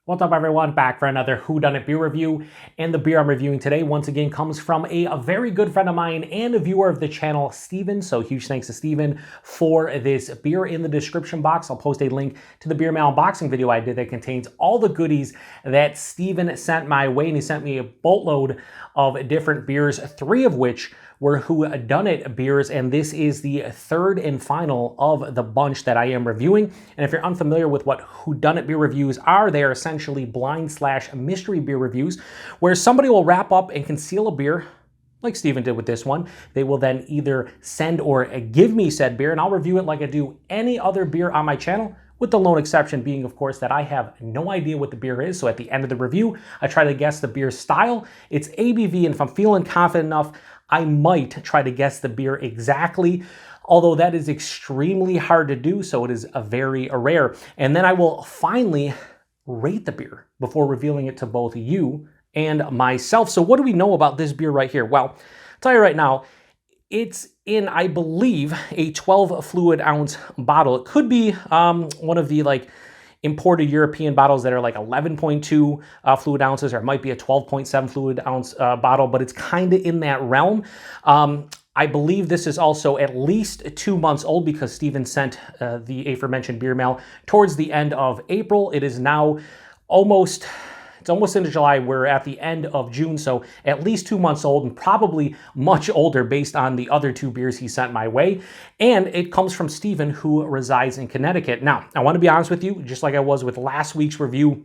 What's up, everyone? Back for another Whodunit Beer review. And the beer I'm reviewing today, once again, comes from a very good friend of mine and a viewer of the channel, Steven. So huge thanks to Steven for this beer. In the description box, I'll post a link to the beer mail unboxing video I did that contains all the goodies that Steven sent my way. And he sent me a boatload of different beers, 3 of which were Whodunit beers, and this is the third and final of the bunch that I am reviewing. And if you're unfamiliar with what Whodunit beer reviews are, they are essentially blind/mystery beer reviews, where somebody will wrap up and conceal a beer, like Steven did with this one. They will then either send or give me said beer, and I'll review it like I do any other beer on my channel, with the lone exception being, of course, that I have no idea what the beer is. So at the end of the review, I try to guess the beer style, its ABV, and if I'm feeling confident enough, I might try to guess the beer exactly, although that is extremely hard to do, so it is a very rare. And then I will finally rate the beer before revealing it to both you and myself. So what do we know about this beer right here? Well, I'll tell you right now, it's in, I believe, a 12 fluid ounce bottle. It could be one of the imported European bottles that are like 11.2 fluid ounces, or it might be a 12.7 fluid ounce bottle, but it's kind of in that realm. I believe this is also at least 2 months old because Steven sent the aforementioned beer mail towards the end of April. It is now almost into July. We're at the end of June, so at least 2 months old and probably much older based on the other 2 beers he sent my way. And it comes from Steven, who resides in Connecticut. Now, I want to be honest with you, just like I was with last week's review,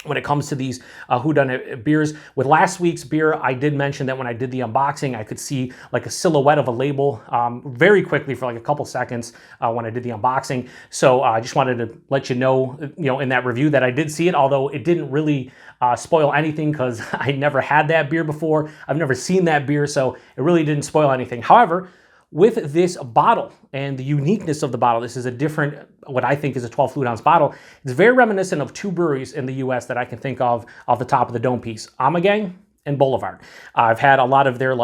when it comes to these Whodunit beers. With last week's beer, I did mention that when I did the unboxing, I could see like a silhouette of a label very quickly for like a couple seconds when I did the unboxing. So I just wanted to let you know, in that review that I did see it, although it didn't really spoil anything because I never had that beer before. I've never seen that beer, so it really didn't spoil anything. However, with this bottle and the uniqueness of the bottle, this is a different, what I think is a 12 fluid ounce bottle. It's very reminiscent of 2 breweries in the US that I can think of off the top of the dome piece, Amagang and Boulevard. I've had a lot of their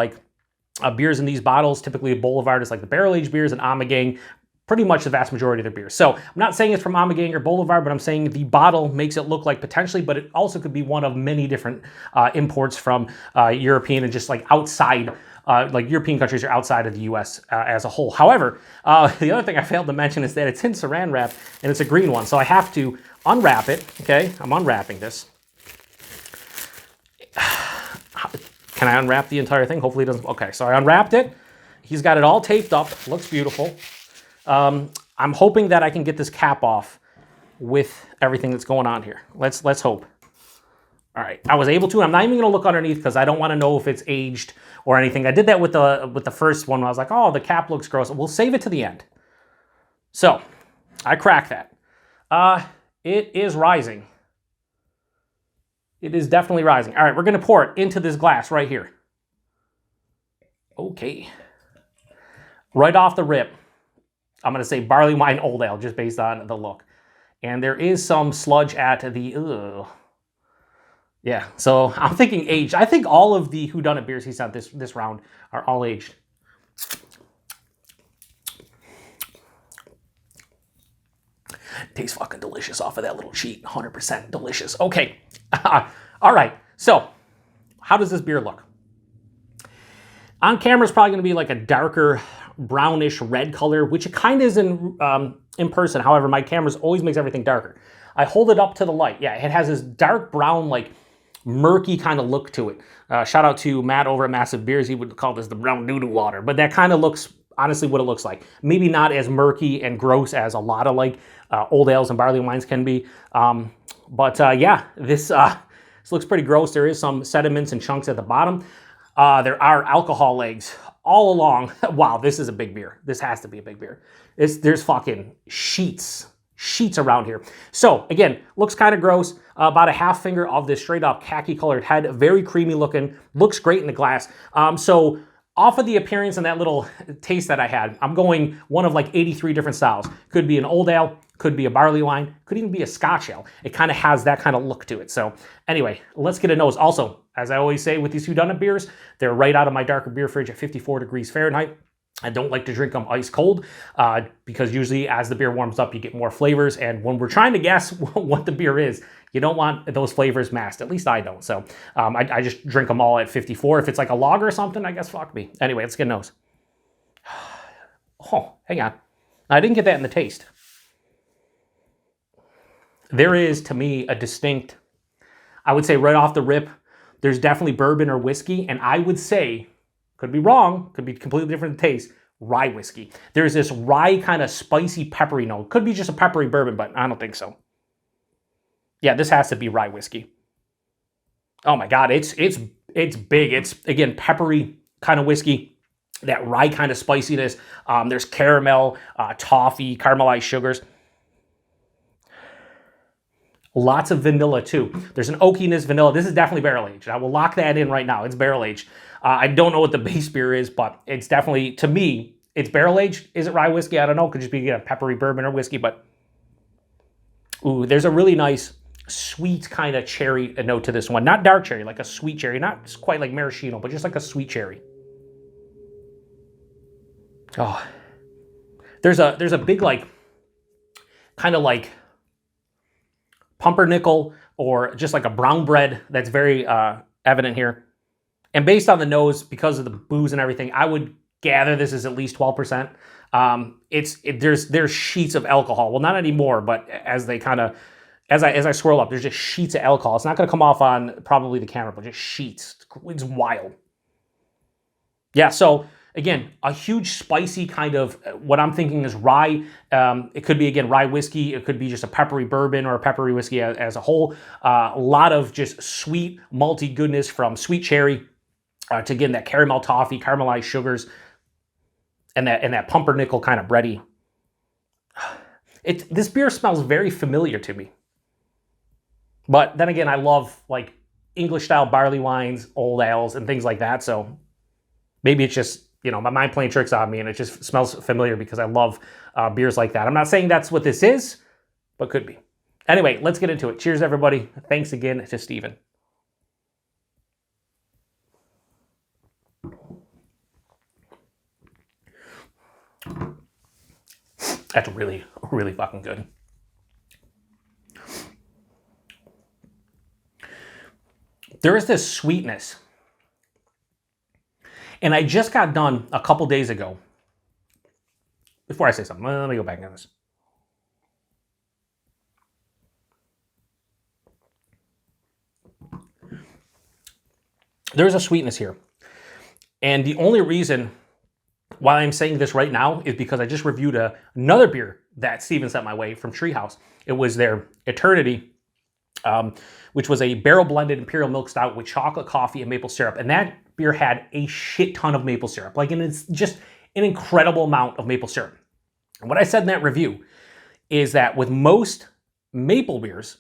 beers in these bottles. Typically Boulevard is like the barrel-aged beers, and Amagang pretty much the vast majority of their beers. So I'm not saying it's from Amagang or Boulevard, but I'm saying the bottle makes it look like potentially, but it also could be one of many different imports from European and just like outside European countries are outside of the U.S. As a whole. However, the other thing I failed to mention is that it's in saran wrap, and it's a green one, so I have to unwrap it, okay? I'm unwrapping this. Can I unwrap the entire thing? Hopefully it doesn't. Okay, so I unwrapped it. He's got it all taped up. Looks beautiful. I'm hoping that I can get this cap off with everything that's going on here. Let's hope. All right, I was able to. I'm not even going to look underneath because I don't want to know if it's aged or anything. I did that with the first one when I was like, oh, the cap looks gross. We'll save it to the end. So, I cracked that. It is rising. It is definitely rising. All right, we're going to pour it into this glass right here. Okay. Right off the rip, I'm going to say barley wine old ale just based on the look. And there is some sludge at the... Yeah, so I'm thinking aged. I think all of the Whodunit beers he sent this round are all aged. Tastes fucking delicious off of that little sheet. 100% delicious. Okay. All right. So, how does this beer look? On camera, it's probably going to be like a darker brownish red color, which it kind of is in person. However, my camera always makes everything darker. I hold it up to the light. Yeah, it has this dark brown, murky kind of look to it. Shout out to Matt over at Massive Beers. He would call this the brown doo-doo water, but that kind of looks honestly what it looks like. Maybe not as murky and gross as a lot of old ales and barley wines can be. Yeah, this looks pretty gross. There is some sediments and chunks at the bottom. There are alcohol legs all along. Wow, this is a big beer. This has to be a big beer. There's fucking sheets around here. So again, looks kind of gross. About a half finger of this straight up khaki colored head, very creamy looking, looks great in the glass. So off of the appearance and that little taste that I had, I'm going one of 83 different styles. Could be an old ale, could be a barley wine, could even be a Scotch ale. It kind of has that kind of look to it. So anyway, let's get a nose. Also, as I always say with these Whodunit beers, they're right out of my darker beer fridge at 54 degrees Fahrenheit. I don't like to drink them ice cold because usually as the beer warms up, you get more flavors. And when we're trying to guess what the beer is, you don't want those flavors masked. At least I don't. So I just drink them all at 54. If it's like a lager or something, I guess fuck me. Anyway, let's get a nose. Oh, hang on. I didn't get that in the taste. There is, to me, a distinct, I would say right off the rip, there's definitely bourbon or whiskey. And I would say, could be wrong, could be completely different taste, rye whiskey. There's this rye kind of spicy peppery note. Could be just a peppery bourbon, but I don't think so. Yeah, this has to be rye whiskey. Oh my God, it's big. It's, again, peppery kind of whiskey. That rye kind of spiciness. There's caramel, toffee, caramelized sugars. Lots of vanilla too. There's an oakiness, vanilla. This is definitely barrel aged. I will lock that in right now. It's barrel aged. I don't know what the base beer is, but it's definitely, to me, it's barrel aged. Is it rye whiskey? I don't know. Could just be a peppery bourbon or whiskey, but ooh, there's a really nice sweet kind of cherry note to this one. Not dark cherry, like a sweet cherry. Not quite like maraschino, but just like a sweet cherry. Oh, there's a big like, kind of like pumpernickel or just like a brown bread that's very evident here. And based on the nose, because of the booze and everything, I would gather this is at least 12%. There's sheets of alcohol. Well, not anymore, but as they kind of, as I swirl up, there's just sheets of alcohol. It's not going to come off on probably the camera, but just sheets. It's wild. Yeah, so again, a huge spicy kind of, what I'm thinking is rye. It could be, again, rye whiskey. It could be just a peppery bourbon or a peppery whiskey as a whole. A lot of just sweet, malty goodness from sweet cherry to, again, that caramel toffee, caramelized sugars, and that pumpernickel kind of bready. This beer smells very familiar to me. But then again, I love like English-style barley wines, old ales, and things like that. So maybe it's just, you know, my mind playing tricks on me and it just smells familiar because I love beers like that. I'm not saying that's what this is, but could be. Anyway, let's get into it. Cheers, everybody. Thanks again to Steven. That's really, really fucking good. There is this sweetness. And I just got done a couple days ago. Before I say something, let me go back on this. There's a sweetness here. And the only reason why I'm saying this right now is because I just reviewed another beer that Steven sent my way from Treehouse. It was their Eternity, which was a barrel-blended imperial milk stout with chocolate, coffee, and maple syrup. And that beer had a shit ton of maple syrup. Like, and it's just an incredible amount of maple syrup. And what I said in that review is that with most maple beers,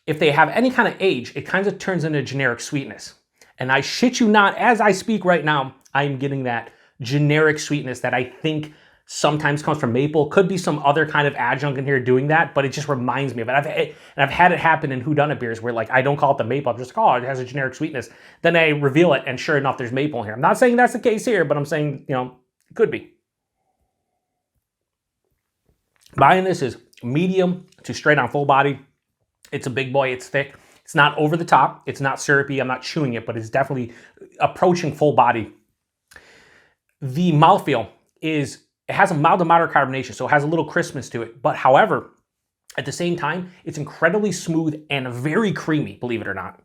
if they have any kind of age, it kind of turns into generic sweetness. And I shit you not, as I speak right now, I'm getting that generic sweetness that I think sometimes comes from maple. Could be some other kind of adjunct in here doing that, but it just reminds me of it. I've had it happen in Whodunit beers where, like, I don't call it the maple. I'm just like, oh, it has a generic sweetness. Then I reveal it, and sure enough, there's maple in here. I'm not saying that's the case here, but I'm saying, you know, it could be. Buying this is medium to straight on full body. It's a big boy. It's thick. It's not over the top. It's not syrupy. I'm not chewing it, but it's definitely approaching full body. The mouthfeel is, it has a mild to moderate carbonation, so it has a little crispness to it. But however, at the same time, it's incredibly smooth and very creamy, believe it or not.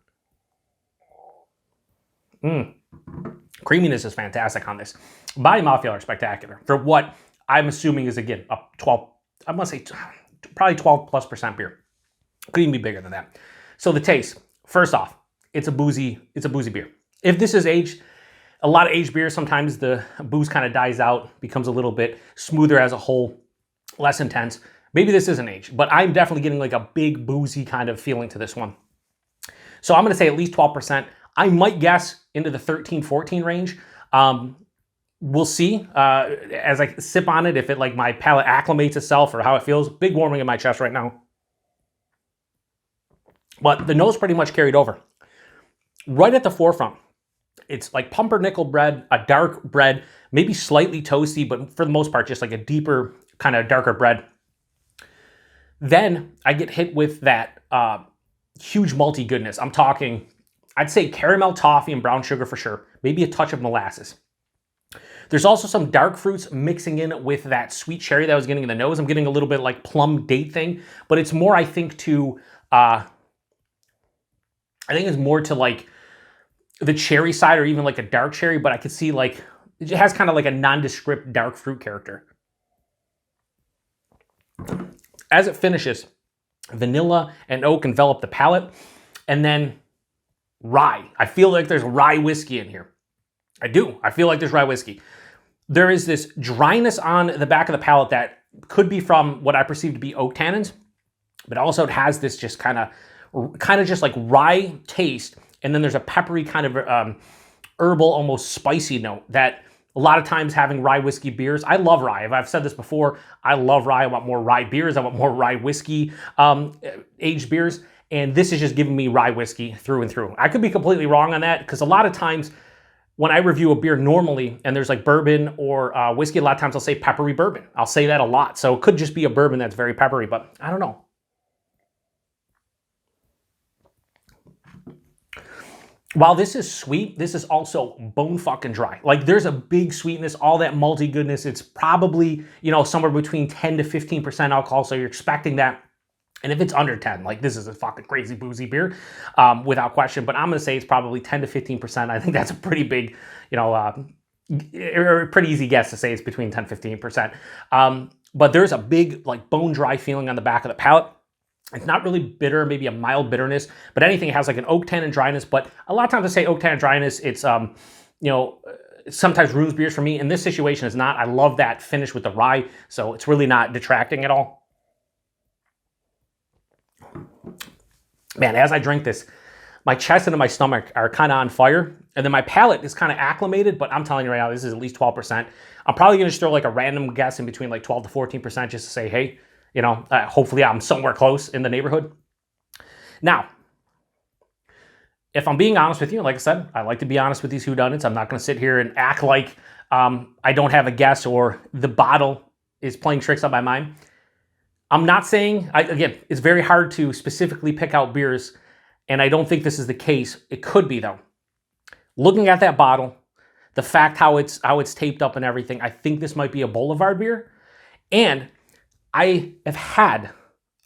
Creaminess is fantastic on this. Body and mouthfeel are spectacular. For what I'm assuming is, again, a 12, I must say probably 12+% beer. Could even be bigger than that. So the taste, first off, it's a boozy beer. If this is aged, a lot of aged beers, sometimes the booze kind of dies out, becomes a little bit smoother as a whole, less intense. Maybe this isn't aged, but I'm definitely getting like a big boozy kind of feeling to this one. So I'm going to say at least 12%. I might guess into the 13, 14 range. We'll see as I sip on it, if it, like, my palate acclimates itself or how it feels. Big warming in my chest right now. But the nose pretty much carried over. Right at the forefront, It's like pumpernickel bread, a dark bread, maybe slightly toasty, but for the most part, just like a deeper, kind of darker bread. Then I get hit with that huge malty goodness. I'm talking, I'd say caramel, toffee, and brown sugar for sure. Maybe a touch of molasses. There's also some dark fruits mixing in with that sweet cherry that I was getting in the nose. I'm getting a little bit like plum date thing, but it's more, I think, to, it's more to like the cherry side or even like a dark cherry, but I could see like, it has kind of like a nondescript dark fruit character. As it finishes, vanilla and oak envelop the palate, and then rye. I feel like there's rye whiskey in here. I do. I feel like there's rye whiskey. There is this dryness on the back of the palate that could be from what I perceive to be oak tannins, but also it has this just kind of just like rye taste, and then there's a peppery kind of herbal, almost spicy note that a lot of times having rye whiskey beers, I love rye. I've said this before, I love rye. I want more rye beers. I want more rye whiskey aged beers, and this is just giving me rye whiskey through and through. I could be completely wrong on that, because a lot of times when I review a beer normally, and there's like bourbon or whiskey, a lot of times I'll say peppery bourbon. I'll say that a lot. So it could just be a bourbon that's very peppery, but I don't know. While this is sweet, this is also bone fucking dry. Like there's a big sweetness, all that malty goodness. It's probably, somewhere between 10 to 15% alcohol. So you're expecting that. And if it's under 10, like this is a fucking crazy boozy beer, without question. But I'm going to say it's probably 10 to 15%. I think that's a pretty big, pretty easy guess to say it's between 10 and 15%. But there's a big like bone dry feeling on the back of the palate. It's not really bitter, maybe a mild bitterness, but anything has like an oak tannin dryness. But a lot of times I say oak tannin dryness, it's, sometimes ruins beers for me. In this situation, it's not. I love that finish with the rye, so it's really not detracting at all. Man, as I drink this, my chest and my stomach are kind of on fire, and then my palate is kind of acclimated, but I'm telling you right now, this is at least 12%. I'm probably going to just throw like a random guess in between like 12 to 14% just to say, hey, hopefully I'm somewhere close in the neighborhood. Now, if I'm being honest with you, like I said, I like to be honest with these whodunits. I'm not going to sit here and act like I don't have a guess or the bottle is playing tricks on my mind. I'm not saying, again, it's very hard to specifically pick out beers, and I don't think this is the case. It could be, though. Looking at that bottle, the fact how it's taped up and everything, I think this might be a Boulevard beer. And I have had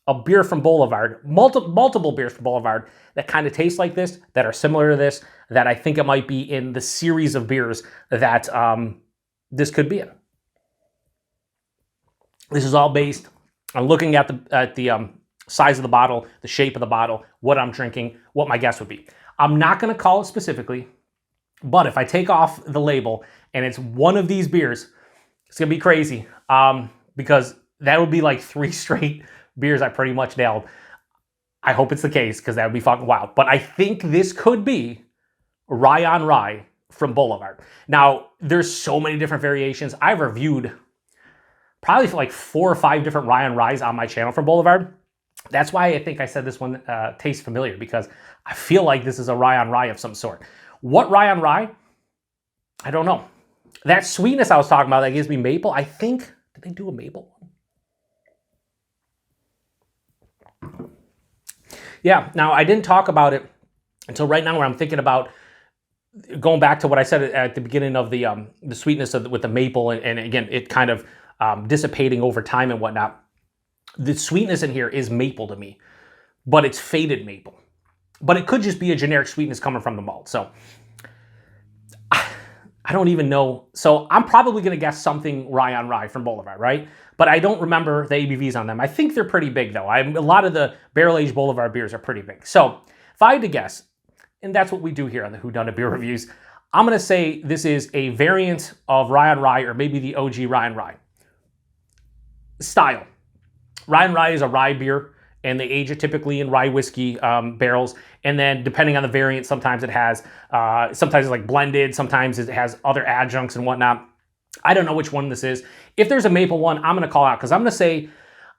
a beer from Boulevard, multiple beers from Boulevard that kind of taste like this, that are similar to this, that I think it might be in the series of beers that this could be in. This is all based on looking at the size of the bottle, the shape of the bottle, what I'm drinking, what my guess would be. I'm not going to call it specifically, but if I take off the label and it's one of these beers, it's going to be crazy, because that would be like 3 straight beers I pretty much nailed. I hope it's the case, because that would be fucking wild. But I think this could be Rye on Rye from Boulevard. Now, there's so many different variations. I've reviewed probably for like 4 or 5 different Rye on Ryes on my channel from Boulevard. That's why I think I said this one tastes familiar, because I feel like this is a Rye on Rye of some sort. What Rye on Rye? I don't know. That sweetness I was talking about that gives me maple, I think, did they do a maple one? Yeah, now I didn't talk about it until right now, where I'm thinking about going back to what I said at the beginning of the sweetness with the maple, and again, it kind of dissipating over time and whatnot. The sweetness in here is maple to me, but it's faded maple. But it could just be a generic sweetness coming from the malt. So I don't even know. So I'm probably going to guess something Rye on Rye from Boulevard, right? But I don't remember the ABVs on them. I think they're pretty big, though. A lot of the barrel-aged Boulevard beers are pretty big. So if I had to guess, and that's what we do here on the Whodunit Beer Reviews, I'm going to say this is a variant of Rye on Rye, or maybe the OG Rye on Rye. Style. Rye on Rye is a rye beer, and they age it typically in rye whiskey barrels. And then depending on the variant, sometimes it has, sometimes it's like blended, sometimes it has other adjuncts and whatnot. I don't know which one this is. If there's a maple one, I'm going to call out, because I'm going to say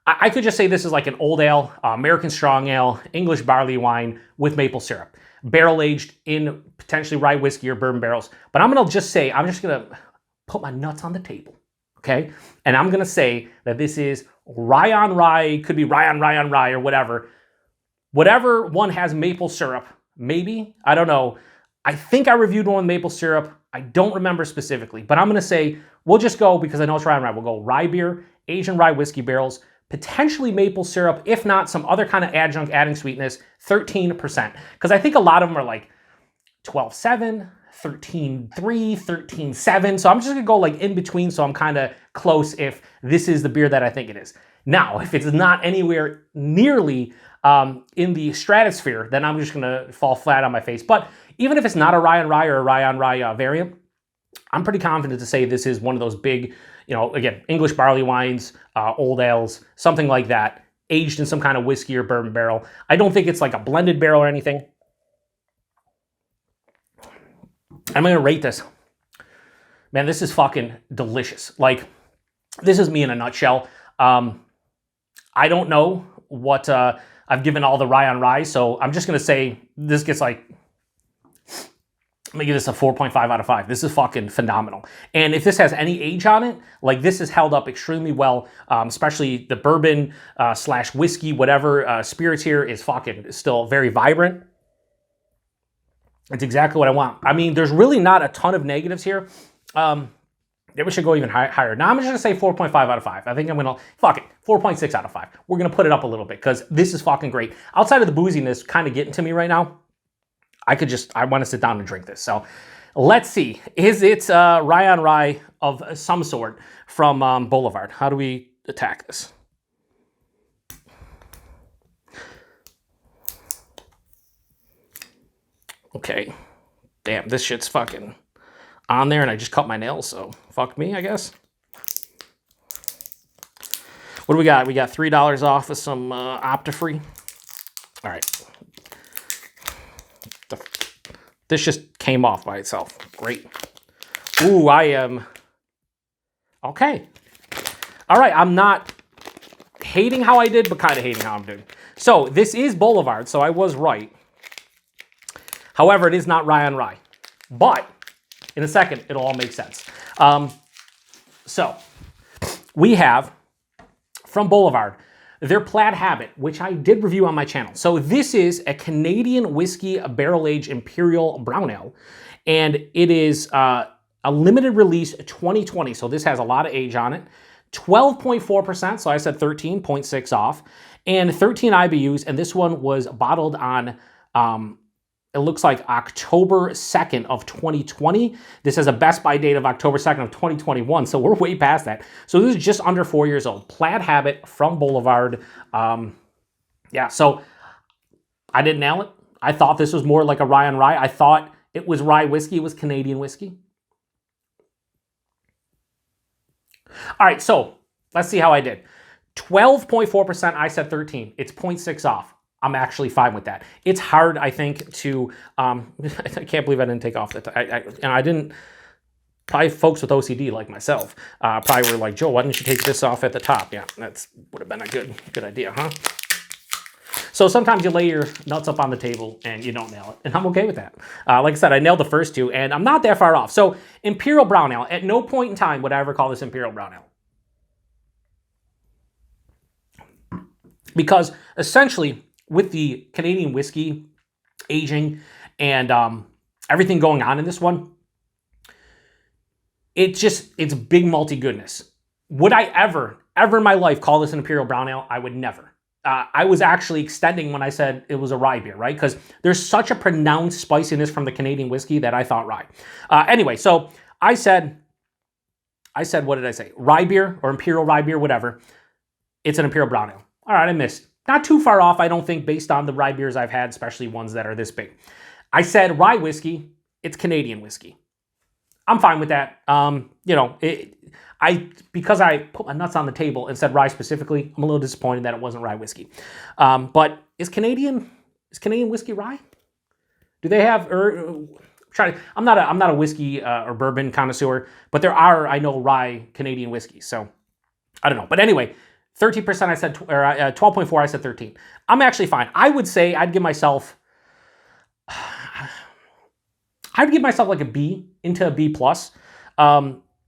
I could just say this is like an old ale, American strong ale, English barley wine with maple syrup, barrel aged in potentially rye whiskey or bourbon barrels. But I'm gonna just say, I'm just gonna put my nuts on the table, okay? And I'm gonna say that this is rye on rye, could be rye on rye on rye or whatever. Whatever one has maple syrup, maybe, I don't know. I think I reviewed one with maple syrup. I don't remember specifically, but I'm gonna say, we'll just go, because I know it's rye on rye, we'll go rye beer, Asian rye whiskey barrels, potentially maple syrup, if not some other kind of adjunct adding sweetness, 13%. Because I think a lot of them are like 12.7, 13.3, 13.7. So I'm just gonna go like in between, so I'm kind of close if this is the beer that I think it is. Now, if it's not anywhere nearly in the stratosphere, then I'm just gonna fall flat on my face. But even if it's not a rye on rye or a rye on rye variant, I'm pretty confident to say this is one of those big, you know, again, English barley wines, old ales, something like that, aged in some kind of whiskey or bourbon barrel. I don't think it's like a blended barrel or anything. I'm gonna rate this. Man, this is fucking delicious. Like, this is me in a nutshell. I don't know what I've given all the rye on rye, so I'm just gonna say this gets like, I'm gonna give this a 4.5 out of 5. This is fucking phenomenal. And if this has any age on it, like this is held up extremely well, especially the bourbon slash whiskey, whatever spirits here is fucking still very vibrant. It's exactly what I want. I mean, there's really not a ton of negatives here. Maybe we should go even higher. Now I'm just gonna say 4.5 out of 5. I think I'm gonna, fuck it, 4.6 out of 5. We're gonna put it up a little bit because this is fucking great. Outside of the booziness kind of getting to me right now, I want to sit down and drink this. So let's see. Is it rye on rye of some sort from Boulevard? How do we attack this? Okay. Damn, this shit's fucking on there and I just cut my nails, so fuck me, I guess. What do we got? We got $3 off of some Optifree. All right. This just came off by itself. Great. Ooh, I am... Okay. All right, I'm not hating how I did, but kind of hating how I'm doing. So this is Boulevard, so I was right. However, it is not rye on rye. But in a second, it'll all make sense. So we have, from Boulevard, their Plaid Habit, which I did review on my channel. So this is a Canadian whiskey barrel-aged imperial brown ale, and it is a limited release 2020. So this has a lot of age on it. 12.4%, so I said 13.6 off, and 13 IBUs, and this one was bottled on, it looks like October 2nd of 2020. This has a best by date of October 2nd of 2021, so we're way past that. So this is just under 4 years old. Plaid Habit from Boulevard. Yeah, so I didn't nail it. I thought this was more like a rye on rye. I thought it was rye whiskey. It was Canadian whiskey. All right, so let's see how I did. 12.4%, I said 13. It's 0.6 off. I'm actually fine with that. It's hard, I think, to, I can't believe I didn't take off the, and I didn't, probably folks with OCD like myself, probably were like, Joe, why didn't you take this off at the top? Yeah, that's would have been a good idea, huh? So sometimes you lay your nuts up on the table and you don't nail it, and I'm okay with that. Like I said, I nailed the first two, and I'm not that far off. So Imperial Brown Ale, at no point in time would I ever call this Imperial Brown Ale. Because essentially, with the Canadian whiskey aging and everything going on in this one, it's big malty goodness. Would I ever in my life call this an Imperial Brown Ale? I would never. I was actually extending when I said it was a rye beer, right? Because there's such a pronounced spiciness from the Canadian whiskey that I thought rye. Anyway, so I said, what did I say? Rye beer or Imperial rye beer, whatever. It's an Imperial Brown Ale. All right, I missed. Not too far off, I don't think, based on the rye beers I've had, especially ones that are this big. I said rye whiskey, it's Canadian whiskey. I'm fine with that. You know, because I put my nuts on the table and said rye specifically, I'm a little disappointed that it wasn't rye whiskey. But is Canadian whiskey rye? Do they have, I'm not a whiskey or bourbon connoisseur, but there are, I know, rye Canadian whiskeys. So I don't know. But anyway, 13% I said, or 12.4 I said 13. I'm actually fine. I would say I'd give myself like a B into a B plus.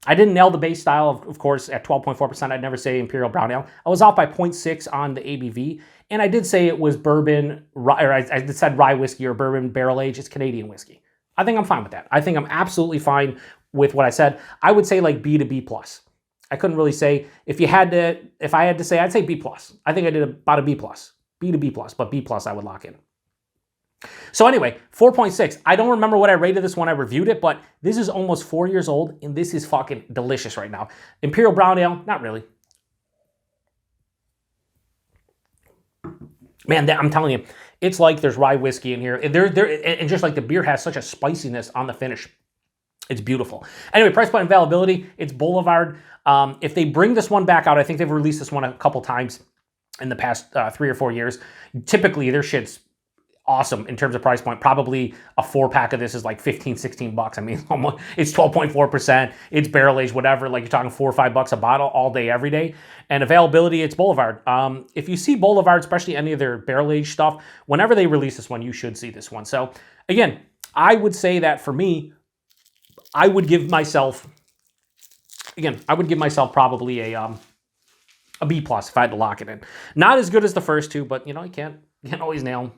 I didn't nail the base style, of course, at 12.4%. I'd never say Imperial Brown Ale. I was off by 0.6 on the ABV, and I did say it was bourbon, or I said rye whiskey or bourbon barrel aged. It's Canadian whiskey. I think I'm fine with that. I think I'm absolutely fine with what I said. I would say like B to B plus. I couldn't really say, if I had to say, I'd say B plus. I think I did about a B plus, B to B plus, but B plus I would lock in. So anyway, 4.6. I don't remember what I rated this when I reviewed it, but this is almost 4 years old, and this is fucking delicious right now. Imperial Brown Ale, not really. Man, I'm telling you, it's like there's rye whiskey in here. And just like the beer has such a spiciness on the finish. It's beautiful. Anyway, price point availability, it's Boulevard. If they bring this one back out, I think they've released this one a couple times in the past 3 or 4 years. Typically, their shit's awesome in terms of price point. Probably a 4-pack of this is like 15, 16 bucks. I mean, it's 12.4%. It's barrel aged, whatever. Like you're talking $4 or $5 a bottle all day, every day. And availability, it's Boulevard. If you see Boulevard, especially any of their barrel aged stuff, whenever they release this one, you should see this one. So again, I would say that for me, I would give myself probably a B plus if I had to lock it in. Not as good as the first two, but you know, you can't always nail them.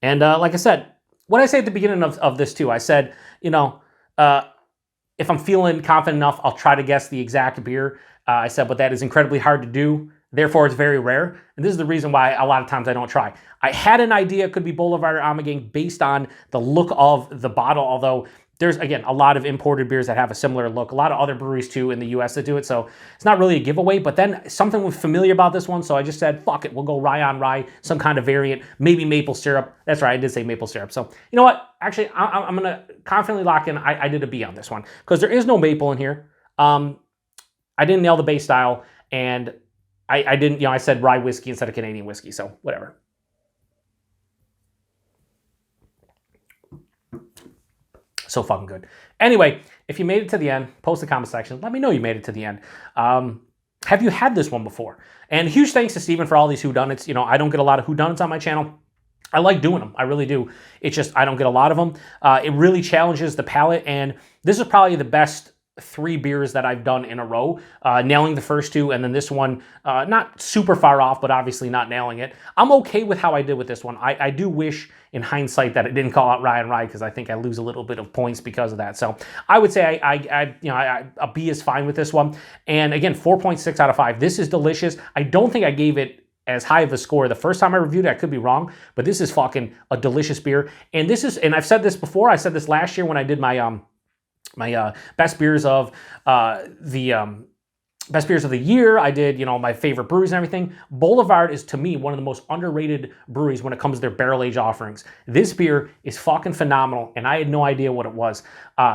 And like I said, what I say at the beginning of this too, I said, you know, if I'm feeling confident enough, I'll try to guess the exact beer. I said, but that is incredibly hard to do. Therefore, it's very rare. And this is the reason why a lot of times I don't try. I had an idea it could be Boulevard or Ommegang based on the look of the bottle, although there's, again, a lot of imported beers that have a similar look. A lot of other breweries, too, in the U.S. that do it, so it's not really a giveaway. But then something was familiar about this one, so I just said, fuck it, we'll go rye on rye, some kind of variant, maybe maple syrup. That's right, I did say maple syrup. So, you know what? Actually, I'm going to confidently lock in. I did a B on this one because there is no maple in here. I didn't nail the base style, and I didn't, I said rye whiskey instead of Canadian whiskey, so whatever. So fucking good. Anyway, if you made it to the end, post in the comment section. Let me know you made it to the end. Have you had this one before? And huge thanks to Steven for all these whodunits. I don't get a lot of whodunits on my channel. I like doing them. I really do. It's just I don't get a lot of them. It really challenges the palate, and this is probably the best 3 beers that I've done in a row, nailing the first 2, and then this one, not super far off, but obviously not nailing it. I'm okay with how I did with this one. I do wish, in hindsight, that I didn't call out rye and rye, because I think I lose a little bit of points because of that. So I would say a B is fine with this one. And again, 4.6 out of 5. This is delicious. I don't think I gave it as high of a score the first time I reviewed it. I could be wrong, but this is fucking a delicious beer. And this is, and I've said this before. I said this last year when I did my best beers of best beers of the year. I did, my favorite breweries and everything. Boulevard is, to me, one of the most underrated breweries when it comes to their barrel age offerings. This beer is fucking phenomenal, and I had no idea what it was.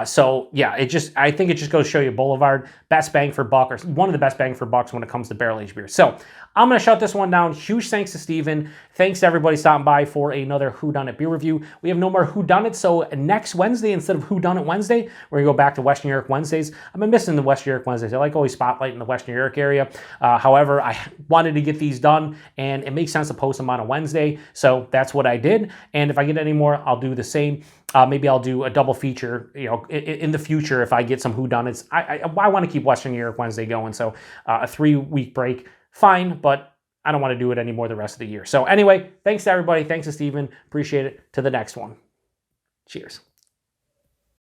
So yeah, I think it just goes to show you Boulevard, best bang for buck, or one of the best bang for bucks when it comes to barrel aged beer. So I'm going to shut this one down. Huge thanks to Steven. Thanks to everybody stopping by for another Whodunit beer review. We have no more Whodunit, so next Wednesday, instead of Whodunit Wednesday, we're going to go back to Western New York Wednesdays. I've been missing the Western New York Wednesdays. I like always spotlighting the Western New York area. However, I wanted to get these done, and it makes sense to post them on a Wednesday, so that's what I did. And if I get any more, I'll do the same. Maybe I'll do a double feature, in the future if I get some Whodunits. I want to keep Western New York Wednesday going, so a 3-week break, fine, but I don't want to do it anymore the rest of the year. So anyway, thanks to everybody. Thanks to Steven. Appreciate it. To the next one. Cheers.